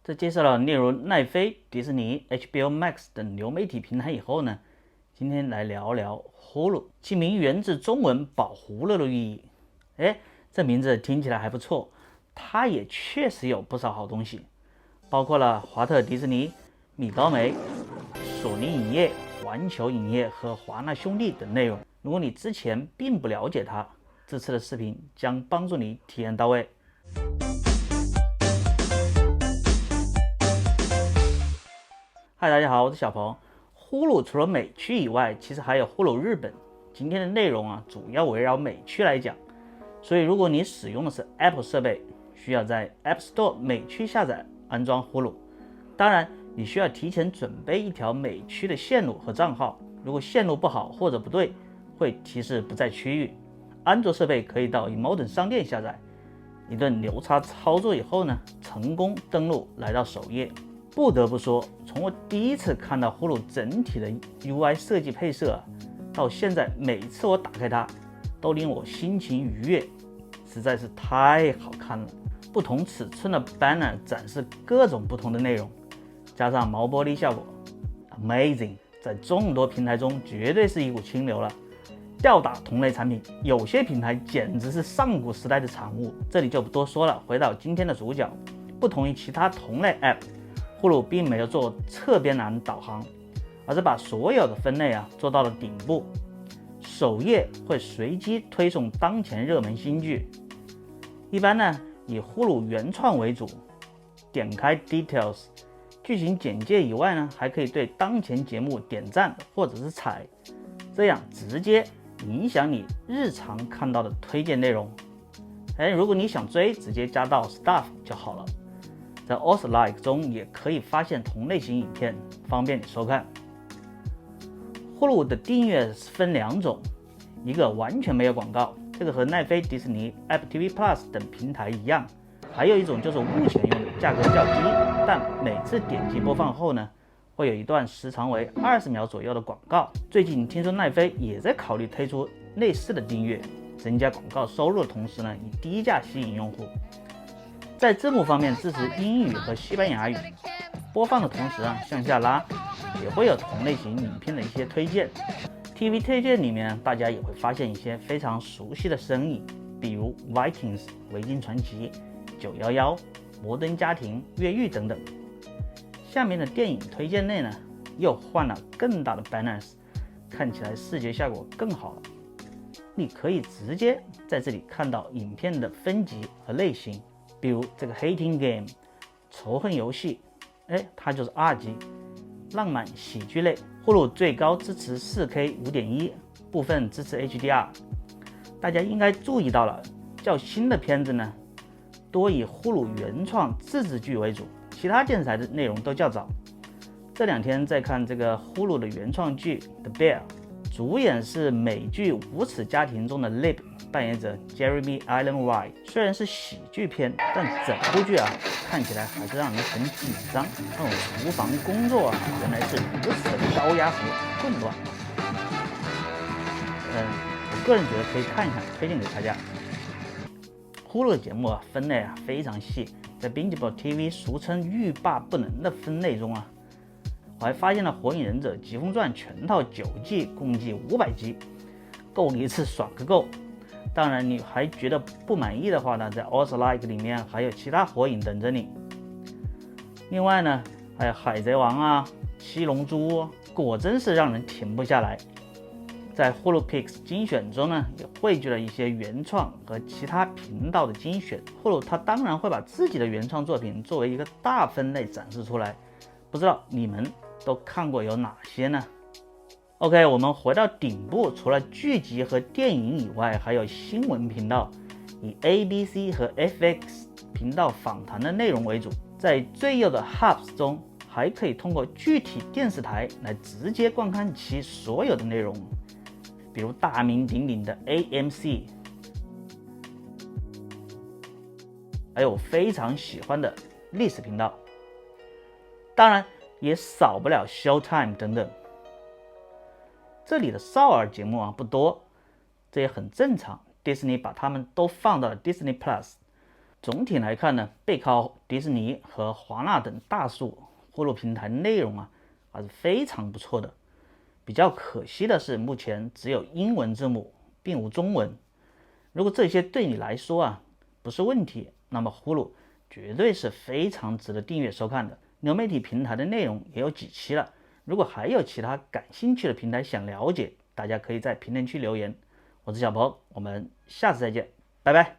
在介绍了例如奈飞、迪士尼、HBO Max 等流媒体平台以后呢，今天来聊聊 Hulu， 其名源自中文宝葫芦的寓意。这名字听起来还不错，它也确实有不少好东西，包括了华特迪士尼、米高梅、索尼影业、环球影业和华纳兄弟等内容。如果你之前并不了解它，这次的视频将帮助你体验到位。嗨，大家好，我是小鹏。Hulu 除了美区以外，其实还有 Hulu 日本。今天的内容主要围绕美区来讲，所以如果你使用的是 Apple 设备，需要在 App Store 美区下载安装 Hulu。当然，你需要提前准备一条美区的线路和账号，如果线路不好或者不对，会提示不在区域。安卓设备可以到 Emoton 商店下载。一顿流叉操作以后呢，成功登录来到首页。不得不说，从我第一次看到 Hulu 整体的 UI 设计配色到现在每次我打开它都令我心情愉悦，实在是太好看了。不同尺寸的 banner 展示各种不同的内容，加上毛玻璃效果 Amazing， 在众多平台中绝对是一股清流了。吊打同类产品，有些品牌简直是上古时代的产物，这里就不多说了。回到今天的主角，不同于其他同类 App，Hulu 并没有做侧边栏导航，而是把所有的分类做到了顶部。首页会随机推送当前热门新剧，一般呢以 Hulu 原创为主。点开 Details 剧情简介以外呢，还可以对当前节目点赞或者是踩，这样直接影响你日常看到的推荐内容。如果你想追，直接加到 Stuff 就好了。在 Also Like 中也可以发现同类型影片，方便你收看。Hulu 的订阅分两种，一个完全没有广告，这个和奈飞、迪士尼、Apple TV Plus 等平台一样；还有一种就是目前用的，价格较低，但每次点击播放后呢，会有一段时长为20秒左右的广告。最近听说奈飞也在考虑推出类似的订阅，增加广告收入的同时呢，以低价吸引用户。在字幕方面支持英语和西班牙语，播放的同时向下拉也会有同类型影片的一些推荐。TV 推荐里面大家也会发现一些非常熟悉的身影，比如 Vikings 维京传奇、911、摩登家庭、越狱等等。下面的电影推荐内呢，又换了更大的 banners， 看起来视觉效果更好了。你可以直接在这里看到影片的分级和类型，比如这个 Hating Game 仇恨游戏，它就是 R 级，浪漫喜剧类。Hulu 最高支持 4K 5.1， 部分支持 HDR。 大家应该注意到了，较新的片子呢，多以 Hulu 原创自制剧为主，其他电视台的内容都较早。这两天在看这个 Hulu 的原创剧 The Bear， 主演是美剧《无耻家庭》中的 Lib， 扮演者 Jeremy Allen White。 虽然是喜剧片，但整部剧看起来还是让人很紧张。那种厨房工作原来是如此的高压和混乱。我个人觉得可以看一看，推荐给大家。Hulu 的节目分类非常细，在 Bingeable TV 俗称欲罢不能的分类中我还发现了《火影忍者疾风传》全套9季，共计500集，够你一次爽个够。当然，你还觉得不满意的话呢，在 Also Like 里面还有其他火影等着你。另外呢，还有海贼王七龙珠，果真是让人停不下来。在 Hulu Picks 精选中呢，也汇聚了一些原创和其他频道的精选。Hulu 它当然会把自己的原创作品作为一个大分类展示出来，不知道你们都看过有哪些呢？ OK， 我们回到顶部，除了剧集和电影以外，还有新闻频道，以 ABC 和 FX 频道访谈的内容为主。在最右的 Hubs 中，还可以通过具体电视台来直接观看其所有的内容，比如大名鼎鼎的 AMC， 还有非常喜欢的历史频道，当然也少不了 Showtime 等等。这里的少儿节目不多，这也很正常。迪士尼把它们都放到了 Disney Plus，总体来看呢，背靠迪士尼和华纳等大数呼噜平台内容还是非常不错的。比较可惜的是，目前只有英文字母，并无中文。如果这些对你来说不是问题，那么呼噜绝对是非常值得订阅收看的。流媒体平台的内容也有几期了，如果还有其他感兴趣的平台想了解，大家可以在评论区留言。我是小鹏，我们下次再见，拜拜。